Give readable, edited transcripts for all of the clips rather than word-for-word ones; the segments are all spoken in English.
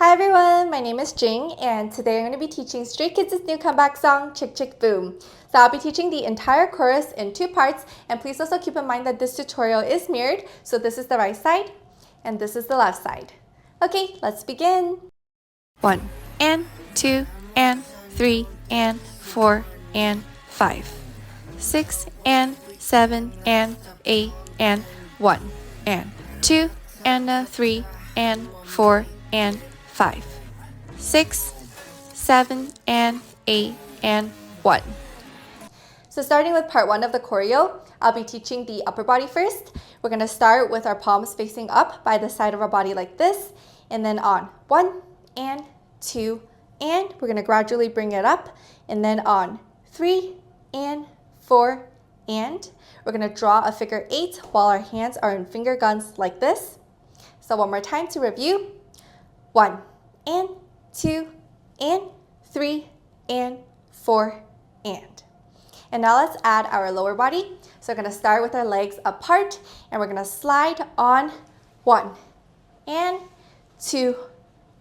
Hi everyone, my name is Jing, and today I'm going to be teaching Stray Kids' new comeback song, Chk Chk Boom. So I'll be teaching the entire chorus in 2 parts, and please also keep in mind that this tutorial is mirrored, so this is the right side, and this is the left side. Okay, let's begin. 1 and 2 and 3 and 4 and 5, 6 and 7 and 8 and 1 and 2 and 3 and 4 and 5, 6, 7 and 8 and 1. So starting with part 1 of the choreo, I'll be teaching the upper body first. We're going to start with our palms facing up by the side of our body like this, and then on 1 and 2 and we're going to gradually bring it up, and then on 3 and 4 and we're going to draw a figure 8 while our hands are in finger guns like this. So one more time to review. 1 and 2 and 3 and 4 and. And now let's add our lower body. So we're going to start with our legs apart, and we're going to slide on 1 and 2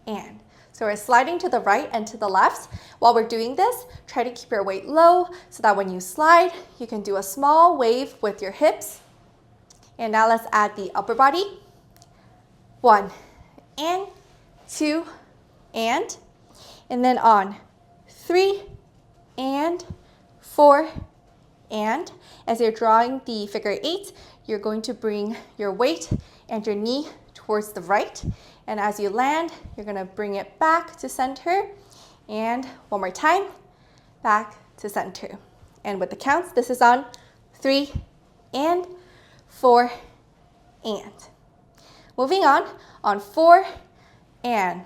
and. So we're sliding to the right and to the left. While we're doing this, try to keep your weight low so that when you slide, you can do a small wave with your hips. And now let's add the upper body. 1 and 2 and then on 3 and 4 and. As you're drawing the figure 8, you're going to bring your weight and your knee towards the right, and as you land, you're going to bring it back to center, and one more time, back to center. And with the counts, this is on 3 and 4 and. Moving on 4 and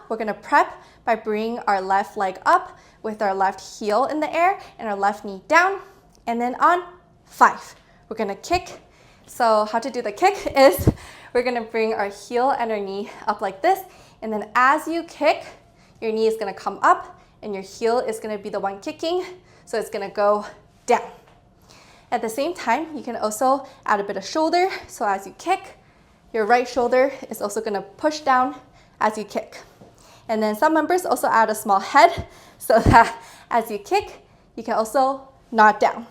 we're going to prep by bringing our left leg up with our left heel in the air and our left knee down. And then on 5, we're going to kick. So how to do the kick is we're going to bring our heel and our knee up like this. And then as you kick, your knee is going to come up and your heel is going to be the one kicking. So it's going to go down. At the same time, you can also add a bit of shoulder. So as you kick, your right shoulder is also going to push down as you kick. And then some members also add a small head so that as you kick, you can also nod down.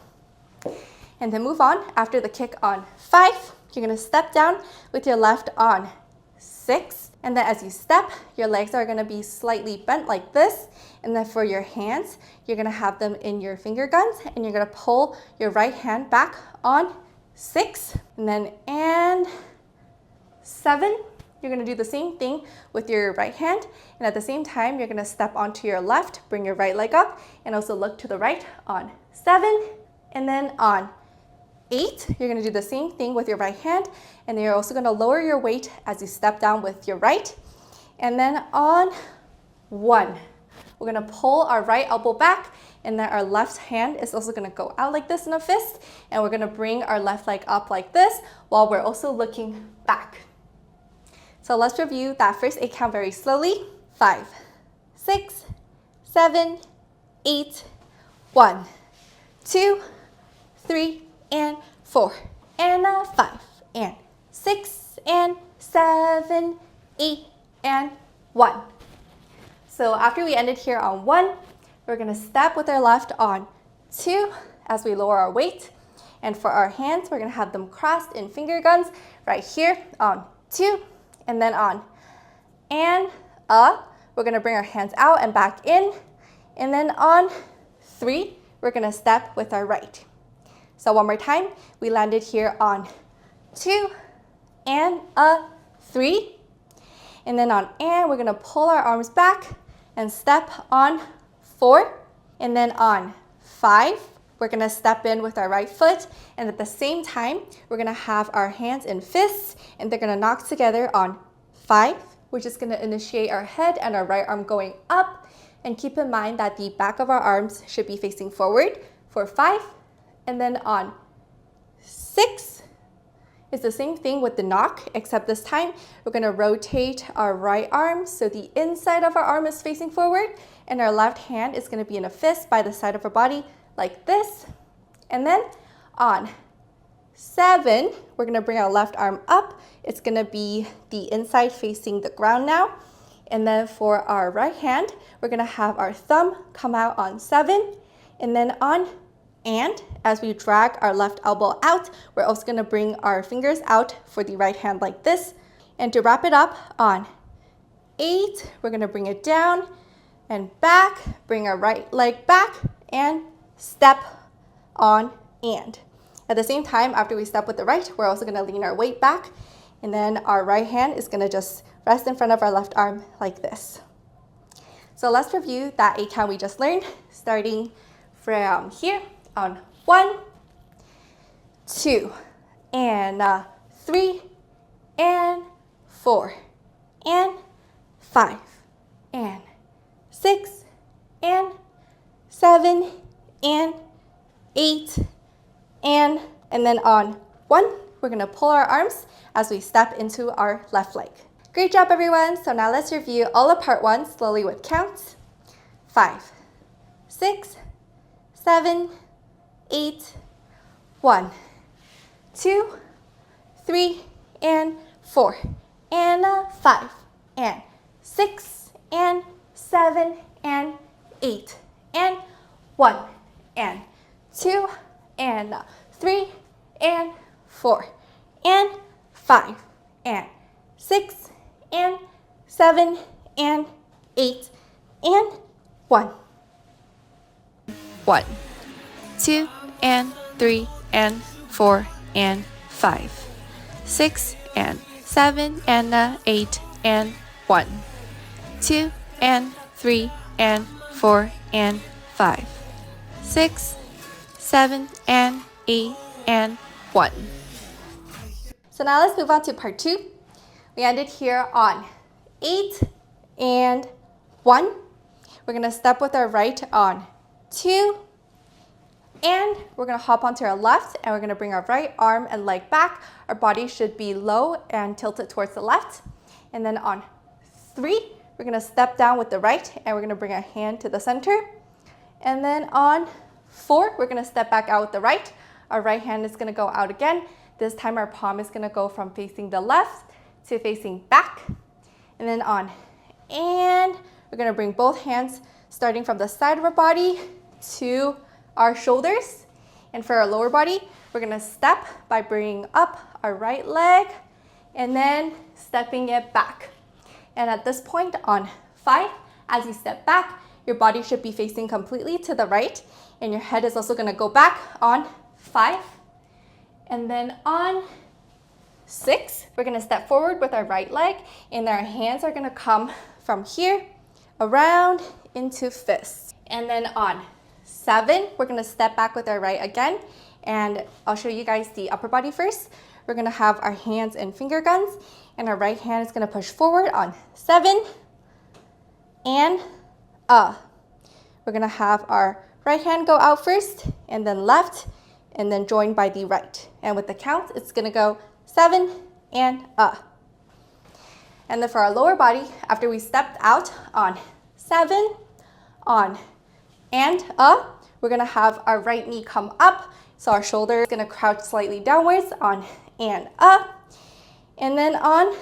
And then move on. After the kick on 5, you're going to step down with your left on 6. And then as you step, your legs are going to be slightly bent like this. And then for your hands, you're going to have them in your finger guns, and you're going to pull your right hand back on 6. And then 7. You're going to do the same thing with your right hand, and at the same time, you're going to step onto your left, bring your right leg up, and also look to the right on 7. And then on 8, you're going to do the same thing with your right hand, and then you're also going to lower your weight as you step down with your right. And then on 1, we're going to pull our right elbow back, and then our left hand is also going to go out like this in a fist, and we're going to bring our left leg up like this while we're also looking back. So let's review that first 8 count very slowly. 5, 6, 7, 8, 1, 2, 3, and 4, and 5, and 6, and 7, 8, and 1. So after we ended here on 1, we're going to step with our left on 2 as we lower our weight. And for our hands, we're going to have them crossed in finger guns right here on 2. And then on and we're going to bring our hands out and back in. And then on 3, we're going to step with our right. So one more time, we landed here on 2 and 3. And then on and, we're going to pull our arms back and step on 4. And then on 5, we're going to step in with our right foot, and at the same time, we're going to have our hands in fists, and they're going to knock together on 5, which is going to initiate our head and our right arm going up. And keep in mind that the back of our arms should be facing forward for 5. And then on 6, it's the same thing with the knock, except this time, we're going to rotate our right arm so the inside of our arm is facing forward, and our left hand is going to be in a fist by the side of our body, like this. And then on 7, we're going to bring our left arm up. It's going to be the inside facing the ground now. And then for our right hand, we're gonna have our thumb come out on 7, and then on and. As we drag our left elbow out, we're also gonna bring our fingers out for the right hand like this. And to wrap it up on 8, we're gonna bring it down and back, bring our right leg back, and step on and. At the same time, after we step with the right, we're also gonna lean our weight back, and then our right hand is gonna just rest in front of our left arm like this. So let's review that 8 count we just learned, starting from here on 1, 2, and 3, and 4, and 5, and 6, and 7, and 8, and then on 1, we're gonna pull our arms as we step into our left leg. Great job, everyone. So now let's review all of part 1 slowly with counts. 5, 6, 7, 8, 1, 2, 3, and 4, and 5, and 6, and 7, and 8, and 1, and 2, and 3, and 4, and 5, and 6, and 7, and 8, and 1. 1, 2, and 3, and 4, and 5, 6, and 7, and 8, and 1, 2, and 3, and 4, and 5, 6, 7, and 8, and 1. So now let's move on to part 2. We ended here on 8 and 1. We're gonna step with our right on 2, and we're gonna hop onto our left, and we're gonna bring our right arm and leg back. Our body should be low and tilted towards the left. And then on 3, we're gonna step down with the right, and we're gonna bring our hand to the center. And then on 4, we're gonna step back out with the right. Our right hand is gonna go out again. This time our palm is gonna go from facing the left to facing back. And then on and, we're gonna bring both hands starting from the side of our body to our shoulders. And for our lower body, we're gonna step by bringing up our right leg and then stepping it back. And at this point on 5, as you step back, your body should be facing completely to the right, and your head is also gonna go back on 5. And then on 6, we're gonna step forward with our right leg, and our hands are gonna come from here around into fists. And then on 7, we're gonna step back with our right again, and I'll show you guys the upper body first. We're gonna have our hands in finger guns, and our right hand is gonna push forward on 7, and we're gonna have our right hand go out first, and then left, and then joined by the right. And with the count, it's gonna go 7 and And then for our lower body, after we stepped out on 7, on and we're gonna have our right knee come up. So our shoulder is gonna crouch slightly downwards on and And then on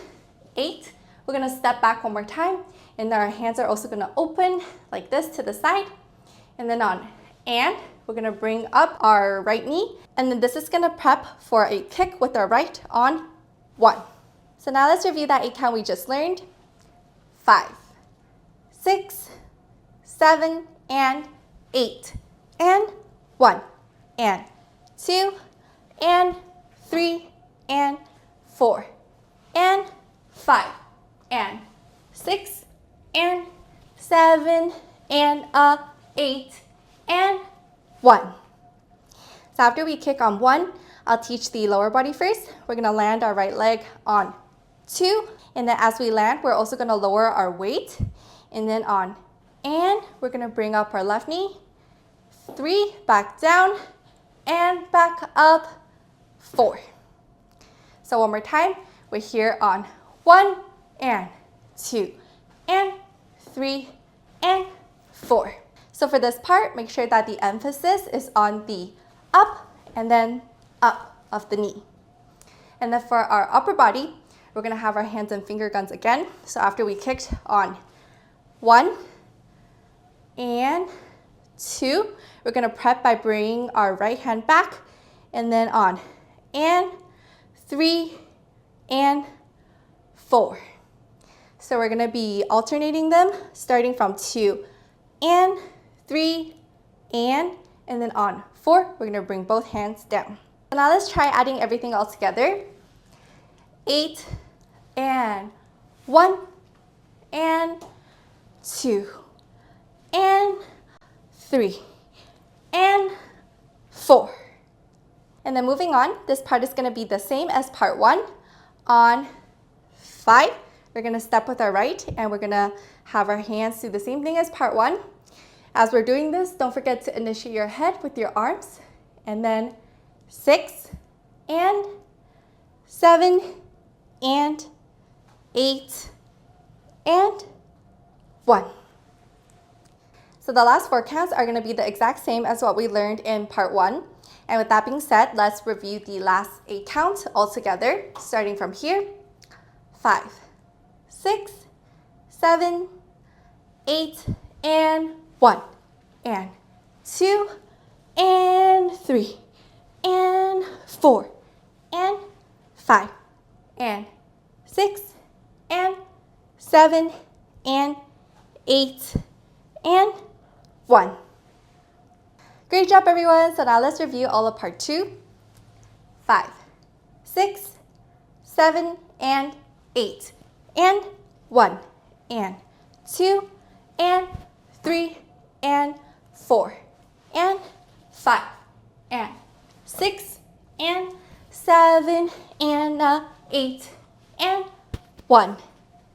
8, we're gonna step back one more time, and then our hands are also gonna open like this to the side. And then on and, we're gonna bring up our right knee, and then this is gonna prep for a kick with our right on 1. So now let's review that 8 count we just learned. 5, 6, 7, and 8, and 1, and 2, and 3, and 4, and 5, and 6, and 7, and 8, and 1. So after we kick on 1, I'll teach the lower body first. We're gonna land our right leg on 2, and then as we land, we're also gonna lower our weight. And then on and, we're gonna bring up our left knee. 3, back down, and back up, 4. So one more time, we're here on 1, and 2, and 3, and 4. So for this part, make sure that the emphasis is on the up and then up of the knee. And then for our upper body, we're going to have our hands and finger guns again. So after we kicked on 1 and 2, we're going to prep by bringing our right hand back, and then on and 3 and 4. So we're going to be alternating them, starting from 2 and 3 and then on 4, we're going to bring both hands down. So now let's try adding everything all together. 8 and 1 and 2 and 3 and 4. And then moving on, this part is going to be the same as part 1. On 5, we're going to step with our right, and we're going to have our hands do the same thing as part 1. As we're doing this, don't forget to initiate your head with your arms. And then 6 and 7 and 8 and 1. So the last 4 counts are going to be the exact same as what we learned in part 1. And with that being said, let's review the last 8 counts all together, starting from here. 5, 6, 7, 8, and 1, and 2, and 3, and 4, and 5, and 6, and 7, and 8, and 1. Great job, everyone. So now let's review all of part 2. 5, 6, 7, and 8, and 1, and 2, and 3, and 4, and 5, and 6, and 7, and 8, and 1,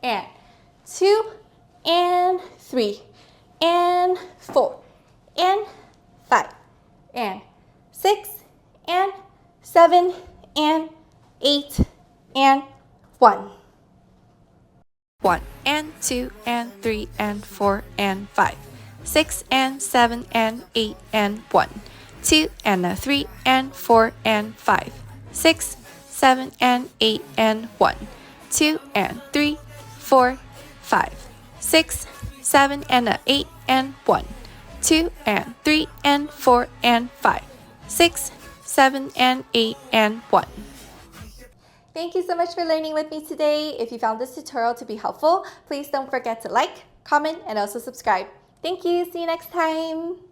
and 2, and 3, and 4, and 5, and 6, and 7, and 8, and 1. 1 and 2 and 3 and 4 and 5, 6 and 7 and 8 and 1, 2 and 3 and 4 and 5, 6, 7 and 8 and 1, 2 and 3, 4, 5, 6, 7 and 8 and 1, 2 and 3 and 4 and 5, 6, 7 and 8 and 1. Thank you so much for learning with me today. If you found this tutorial to be helpful, please don't forget to like, comment, and also subscribe. Thank you. See you next time.